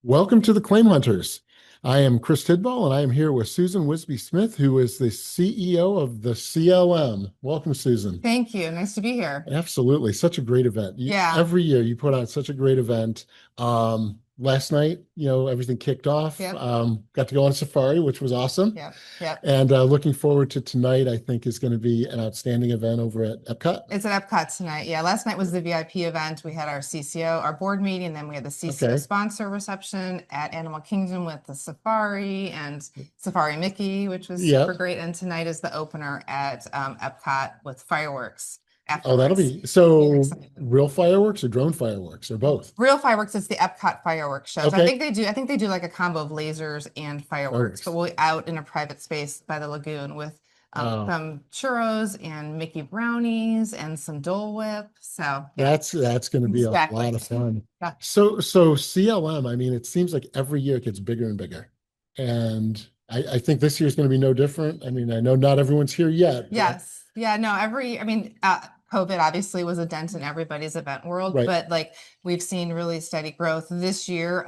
Welcome to the Claim Hunters. I am Chris Tidball, and I am here with Susan Wisbey-Smith, who is the CEO of the CLM. Welcome, Susan. Thank you. Nice to be here. Absolutely. Such a great event. Yeah. Every year you put on such a great event. Last night, everything kicked off. Yep. Got to go on safari, which was awesome. Yep. Yep. And looking forward to tonight. I think is going to be an outstanding event over at Epcot. It's at Epcot tonight. Yeah. Last night was the VIP event. We had our CCO, our board meeting, and then we had the CCO sponsor reception at Animal Kingdom with the safari and Safari Mickey, which was super great. And tonight is the opener at Epcot with fireworks. Oh, that'll be real fireworks or drone fireworks or both? Real fireworks. It's the Epcot fireworks shows. Okay. I think they do like a combo of lasers and fireworks, but we'll be out in a private space by the lagoon with some churros and Mickey brownies and some Dole Whip. So yeah. That's going to be a lot of fun. Yeah. So CLM, I mean, it seems like every year it gets bigger and bigger. And I think this year is going to be no different. I mean, I know not everyone's here yet. Yes. Yeah, no, COVID obviously was a dent in everybody's event world, but like we've seen really steady growth this year.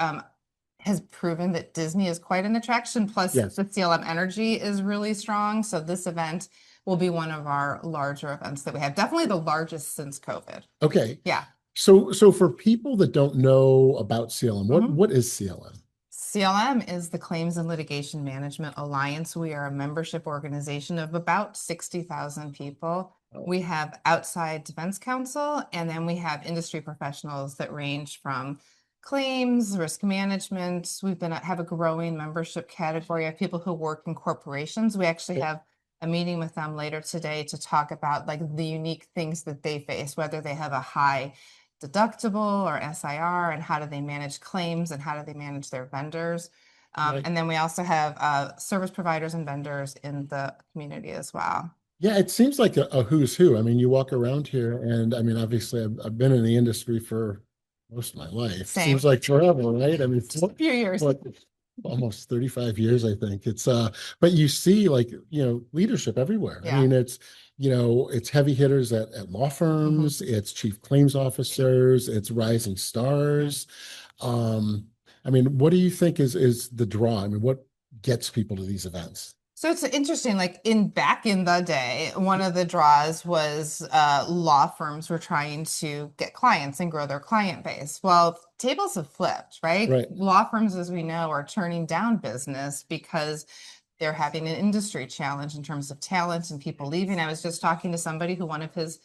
Has proven that Disney is quite an attraction. Plus, the CLM energy is really strong. So this event will be one of our larger events that we have. Definitely the largest since COVID. Okay. Yeah. So for people that don't know about CLM, what is CLM? CLM is the Claims and Litigation Management Alliance. We are a membership organization of about 60,000 people. We have outside defense counsel, and then we have industry professionals that range from claims, risk management. Have a growing membership category of people who work in corporations. We actually have a meeting with them later today to talk about like the unique things that they face, whether they have a high deductible or SIR, and how do they manage claims and how do they manage their vendors. And then we also have service providers and vendors in the community as well. Yeah, it seems like a who's who. I mean, you walk around here, and I mean, obviously, I've been in the industry for most of my life. Same. Seems like forever, right? I mean, just a few years. Almost 35 years, I think. It's but you see, like, leadership everywhere. Yeah. I mean, it's heavy hitters at law firms, it's chief claims officers, it's rising stars. I mean, what do you think is the draw? I mean, what gets people to these events? So it's interesting, like back in the day, one of the draws was law firms were trying to get clients and grow their client base. Well, tables have flipped, right? Law firms, as we know, are turning down business because they're having an industry challenge in terms of talent and people leaving. I was just talking to somebody who one of his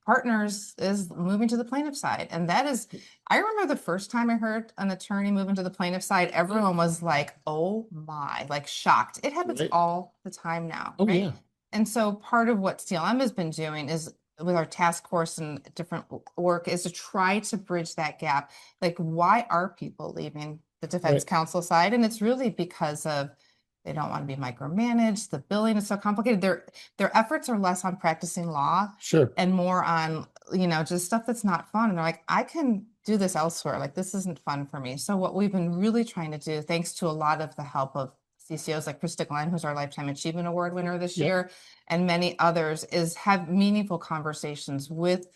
partners is moving to the plaintiff side. And that is, I remember the first time I heard an attorney moving to the plaintiff side, everyone was like, oh my, like shocked. It happens all the time now, right? Yeah. And so part of what CLM has been doing is with our task force and different work is to try to bridge that gap. Like, why are people leaving the defense counsel side? And it's really because of they don't want to be micromanaged. The billing is so complicated. Their efforts are less on practicing law, and more on just stuff that's not fun. And they're like, I can do this elsewhere. Like, this isn't fun for me. So what we've been really trying to do, thanks to a lot of the help of CCOs like Krista Glenn, who's our Lifetime Achievement Award winner this year, and many others, is have meaningful conversations with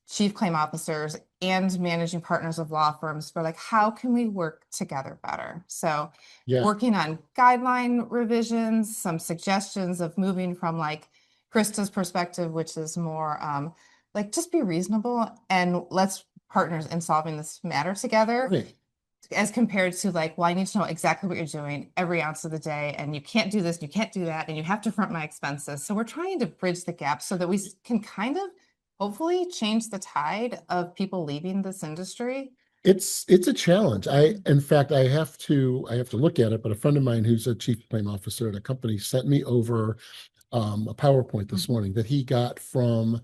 chief claim officers and managing partners of law firms for like, how can we work together better? So working on guideline revisions, some suggestions of moving from like Krista's perspective, which is more like just be reasonable and let's partners in solving this matter together. As compared to like, well, I need to know exactly what you're doing every ounce of the day, and you can't do this, you can't do that, and you have to front my expenses. So we're trying to bridge the gap so that we can kind of hopefully change the tide of people leaving this industry. It's a challenge. In fact, I have to look at it, but a friend of mine who's a chief claim officer at a company sent me over a PowerPoint this morning that he got from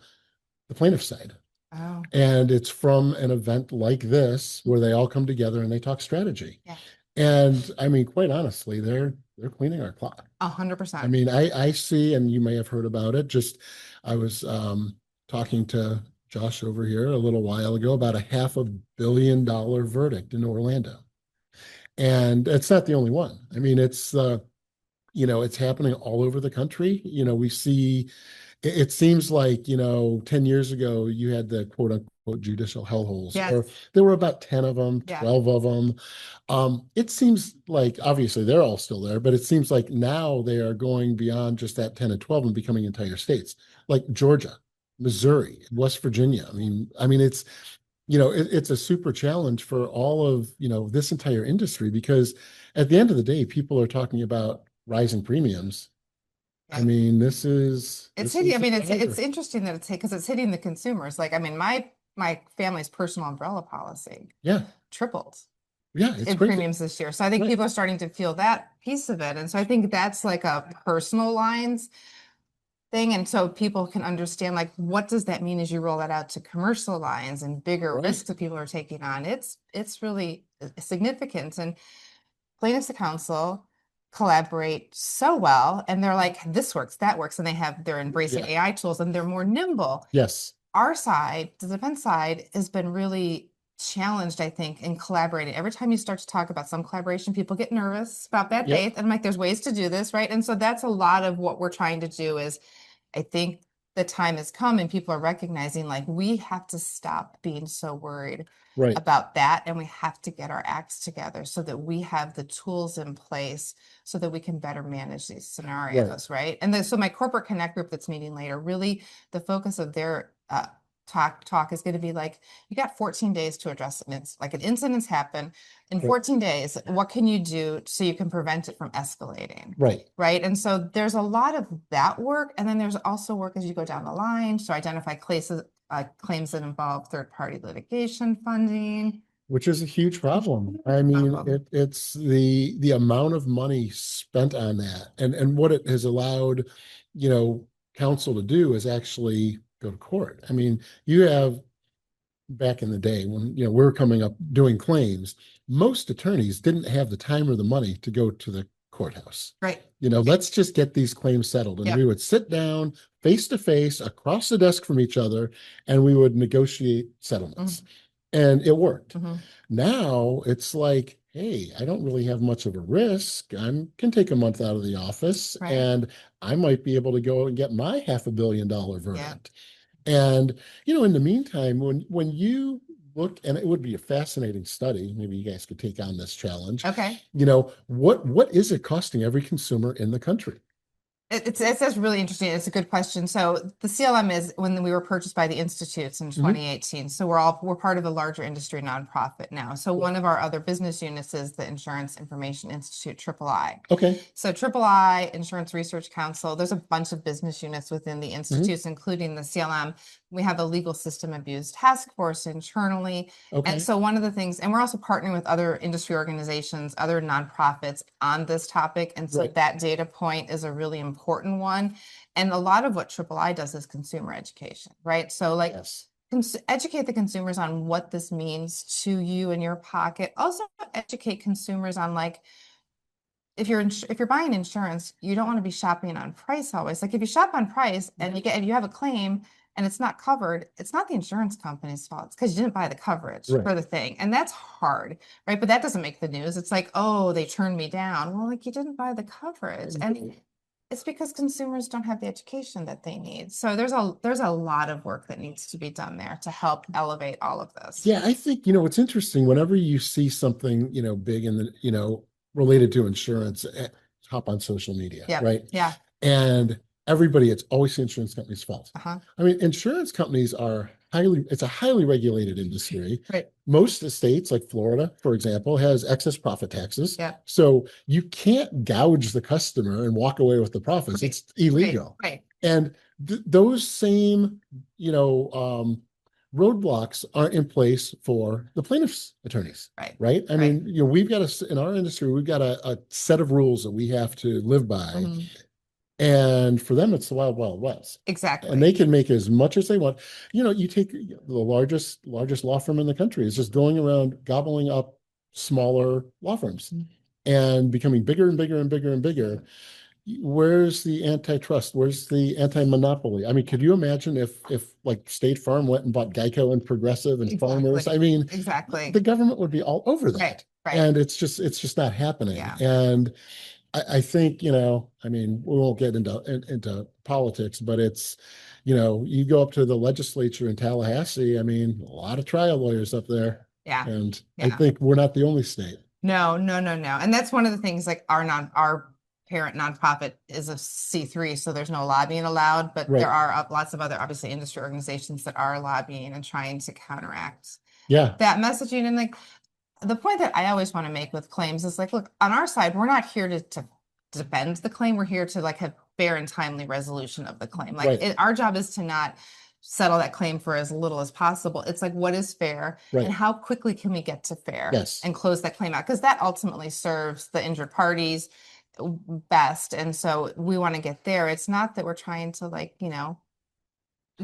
the plaintiff side. Oh. And it's from an event like this where they all come together and they talk strategy. Yeah. And I mean, quite honestly, they're cleaning our clock. 100%. I mean, I see, and you may have heard about it. I was talking to Josh over here a little while ago about a $500 million verdict in Orlando. And it's not the only one. I mean, it's happening all over the country. We see it seems like, 10 years ago, you had the quote unquote judicial hellholes, Yes. or there were about 10 of them, Yeah. 12 of them. It seems like obviously they're all still there, but it seems like now they are going beyond just that 10 and 12 and becoming entire states, like Georgia, Missouri, West Virginia. It's a super challenge for all of, this entire industry, because at the end of the day, people are talking about rising premiums. I mean, this is hitting. I mean, it's interesting that because it's hitting the consumers. Like, I mean, my family's personal umbrella policy, tripled. Yeah, it's in crazy. Premiums this year. So I think people are starting to feel that piece of it, and so I think that's like a personal lines thing, and so people can understand like what does that mean as you roll that out to commercial lines and bigger risks that people are taking on. It's really significant, and plaintiffs and counsel collaborate so well, and they're like, this works, that works, and they're embracing AI tools, and they're more nimble. Yes. Our side, the defense side, has been really challenged, I think, in collaborating. Every time you start to talk about some collaboration, people get nervous about bad faith. And I'm like, there's ways to do this, right? And so that's a lot of what we're trying to do is, I think the time has come and people are recognizing like we have to stop being so worried about that, and we have to get our acts together so that we have the tools in place so that we can better manage these scenarios, right? And so my corporate connect group that's meeting later, really the focus of their talk is going to be like, you got 14 days to address it. It's like an incident's happen in 14 days. What can you do so you can prevent it from escalating? Right. And so there's a lot of that work. And then there's also work as you go down the line. So identify claims that involve third-party litigation funding. Which is a huge problem. I mean, it's the amount of money spent on that, and what it has allowed, counsel to do is actually go to court. I mean, you have back in the day when we're coming up doing claims, most attorneys didn't have the time or the money to go to the courthouse. Let's just get these claims settled. And we would sit down face to face across the desk from each other, and we would negotiate settlements. And it worked. Now it's like, hey, I don't really have much of a risk. I can take a month out of the office and I might be able to go and get my $500 million verdict. And, in the meantime, when you look, and it would be a fascinating study, maybe you guys could take on this challenge. What is it costing every consumer in the country? That's really interesting. It's a good question. So the CLM is when we were purchased by the institutes in 2018. So we're part of a larger industry nonprofit now. So one of our other business units is the Insurance Information Institute, III. So III, Insurance Research Council, there's a bunch of business units within the institutes, including the CLM. We have a legal system abuse task force internally. And so one of the things, and we're also partnering with other industry organizations, other nonprofits on this topic. And so that data point is a really important one. And a lot of what III does is consumer education, right? So like educate the consumers on what this means to you in your pocket. Also educate consumers on like, if you're buying insurance, you don't want to be shopping on price always. Like if you shop on price and you have a claim and it's not covered, it's not the insurance company's fault. It's because you didn't buy the coverage for the thing. And that's hard, right? But that doesn't make the news. It's like, oh, they turned me down. Well, like you didn't buy the coverage. And it's because consumers don't have the education that they need. So there's a lot of work that needs to be done there to help elevate all of this. Yeah, I think, what's interesting, whenever you see something, big in the, related to insurance, hop on social media, right? And it's always the insurance company's fault. I mean, insurance companies it's a highly regulated industry. Most states, like Florida, for example, has excess profit taxes. So you can't gouge the customer and walk away with the profits. It's illegal. And those same, roadblocks aren't in place for the plaintiff's attorneys. Right. I mean, we've got in our industry, we've got a set of rules that we have to live by. And for them, it's the wild, wild west. And they can make as much as they want. You take the largest law firm in the country is just going around gobbling up smaller law firms and becoming bigger and bigger and bigger and bigger. Where's the antitrust? Where's the anti-monopoly? I mean, could you imagine if like State Farm went and bought Geico and Progressive and Farmers? I mean, the government would be all over that. And it's just not happening. And I think, I mean, we won't get into politics, but it's, you go up to the legislature in Tallahassee, I mean, a lot of trial lawyers up there. Yeah. And I Yeah. think we're not the only state. No. And that's one of the things, like our parent nonprofit is a C3, so there's no lobbying allowed, but Right. there are lots of other, obviously, industry organizations that are lobbying and trying to counteract Yeah. that messaging. And like the point that I always want to make with claims is like, look, on our side, we're not here to defend the claim. We're here to like have fair and timely resolution of the claim. Like Right. our job is to not settle that claim for as little as possible. It's like, what is fair, Right. and how quickly can we get to fair Yes. and close that claim out? Because that ultimately serves the injured parties best. And so we want to get there. It's not that we're trying to like,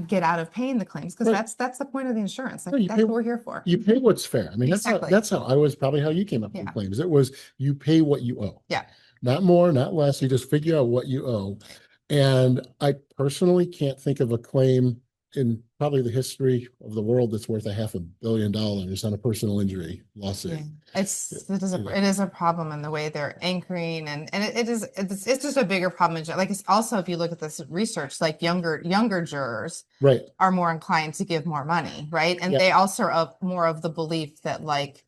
get out of paying the claims, because Right. that's the point of the insurance. Like, No, that's what we're here for. You pay what's fair. I mean, Exactly. that's how I was probably how you came up with Yeah. claims. It was you pay what you owe. Yeah. Not more, not less. You just figure out what you owe. And I personally can't think of a claim in probably the history of the world that's worth $500 million on a personal injury lawsuit. Yeah. It is a problem in the way they're anchoring, and it's just a bigger problem. Like, it's also, if you look at this research, like younger jurors Right. are more inclined to give more money, right? And Yeah. they also are more of the belief that like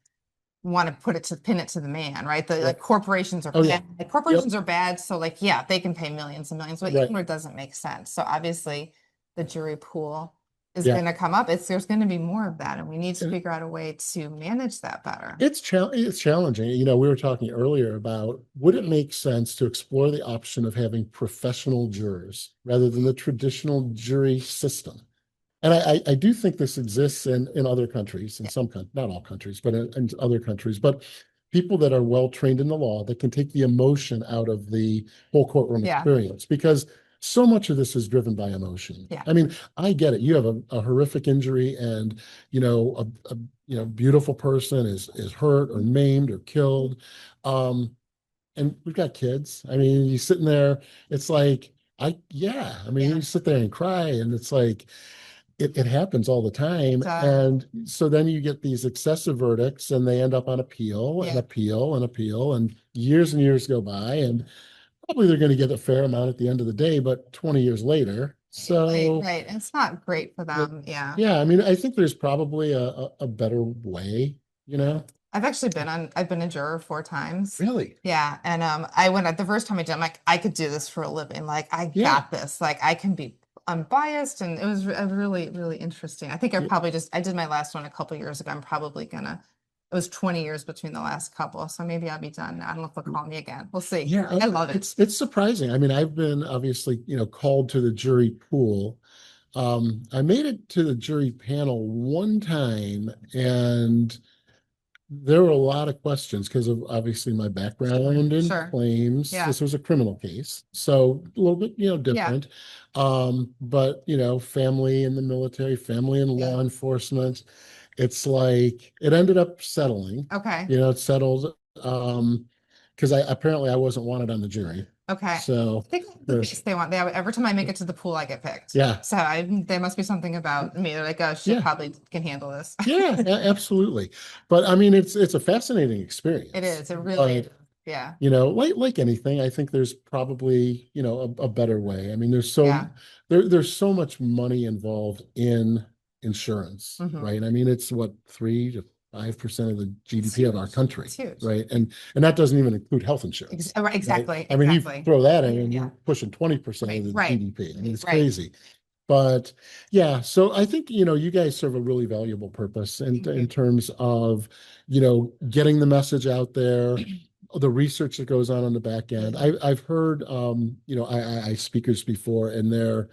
want to pin it to the man, right? The like corporations are bad. Like, corporations are bad, so like, yeah, they can pay millions and millions, but even where it doesn't make sense. So obviously the jury pool is going to come up. There's going to be more of that, and we need to figure out a way to manage that better. It's challenging. We were talking earlier about, would it make sense to explore the option of having professional jurors rather than the traditional jury system? And I do think this exists in other countries, not all countries, but in other countries, but people that are well trained in the law that can take the emotion out of the whole courtroom experience, because so much of this is driven by emotion. Yeah. I mean, I get it. You have a horrific injury, and a beautiful person is hurt or maimed or killed. And we've got kids. I mean, you're sitting there, it's like, you sit there and cry, and it's like, it happens all the time. And so then you get these excessive verdicts, and they end up on appeal and appeal and appeal, and years go by, and probably they're going to get a fair amount at the end of the day, but 20 years later. So right. It's not great for them. Yeah. Yeah. I mean, I think there's probably a better way, I've been a juror 4 times. Really? Yeah. And I went the first time I did, I'm like, I could do this for a living. Like, I got this. Like, I can be unbiased. And it was really, really interesting. I think I did my last one a couple years ago. I'm probably gonna, it was 20 years between the last couple. So maybe I'll be done. I don't know if they'll call me again. We'll see. Yeah. I love it. It's surprising. I mean, I've been obviously, called to the jury pool. I made it to the jury panel one time, and there were a lot of questions because of obviously my background in claims. Yeah. This was a criminal case, so a little bit, different. But family in the military, family in law enforcement. It's like it ended up settling. Okay. It settled because I wasn't wanted on the jury. Okay. So I think the case they want. Every time I make it to the pool, I get picked. Yeah. So there must be something about me. They're like, oh, she probably can handle this. Yeah, absolutely. But I mean, it's a fascinating experience. It is. It really is. Yeah. Like anything, I think there's probably, a better way. I mean, there's so much money involved in insurance, right? I mean, it's what, 3 to 5% of the GDP of our country, right? And that doesn't even include health insurance. Exactly. Right? I mean, you throw that in, and you're pushing 20% of the GDP. I mean, it's crazy. But yeah, so I think, you guys serve a really valuable purpose in terms of, getting the message out there, the research that goes on the back end. I've heard, I speakers before, and they're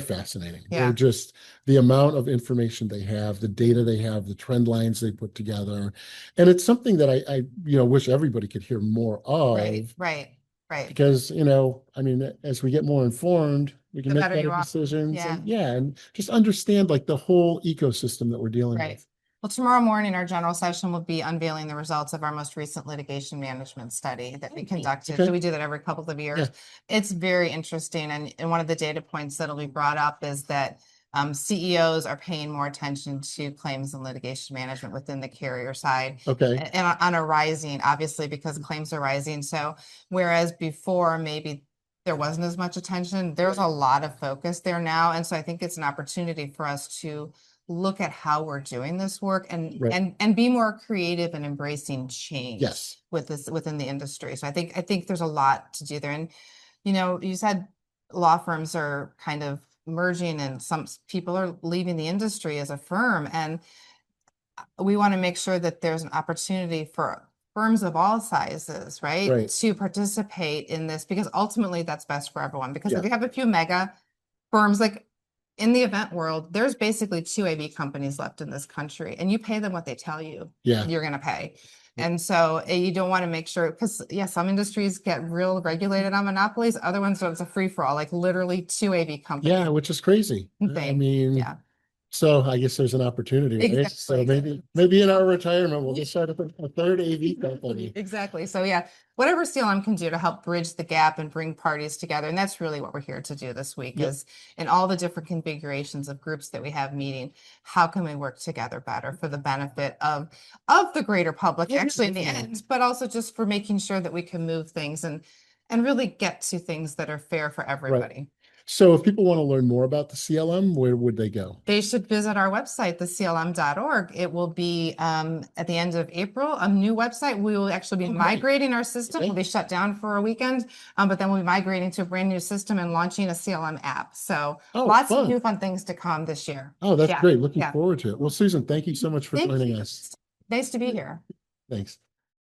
fascinating. Yeah. They're just the amount of information they have, the data they have, the trend lines they put together. And it's something that I wish everybody could hear more of. Right. Because, as we get more informed, we can make better decisions. Yeah. And just understand like the whole ecosystem that we're dealing with. Well, tomorrow morning, our general session will be unveiling the results of our most recent litigation management study that we conducted. So we do that every couple of years. It's very interesting. And one of the data points that'll be brought up is that CEOs are paying more attention to claims and litigation management within the carrier side. Okay. And on a rising, obviously, because claims are rising. So whereas before maybe there wasn't as much attention, there's a lot of focus there now. And so I think it's an opportunity for us to look at how we're doing this work and be more creative and embracing change with this within the industry. So I think there's a lot to do there. And you said law firms are kind of merging and some people are leaving the industry as a firm, and we want to make sure that there's an opportunity for firms of all sizes, to participate in this, because ultimately that's best for everyone. Because if you have a few mega firms, like in the event world, there's basically 2 AV companies left in this country, and you pay them what they tell you you're going to pay. And so you don't want to make sure, because some industries get real regulated on monopolies. Other ones, so it's a free for all, like literally 2 AV companies. Yeah, which is crazy. I mean, so I guess there's an opportunity, right? Exactly. So maybe in our retirement, we'll just start a 3rd AV company. Exactly. So whatever CLM can do to help bridge the gap and bring parties together. And that's really what we're here to do this week is in all the different configurations of groups that we have meeting, how can we work together better for the benefit of the greater public, actually in the end, but also just for making sure that we can move things and really get to things that are fair for everybody. So if people want to learn more about the CLM, where would they go? They should visit our website, theclm.org. It will be at the end of April, a new website. We will actually be migrating our system. We'll be shut down for a weekend, but then we'll be migrating to a brand new system and launching a CLM app. So lots of new fun things to come this year. Oh, that's great. Looking forward to it. Well, Susan, thank you so much for joining us. Nice to be here. Thanks.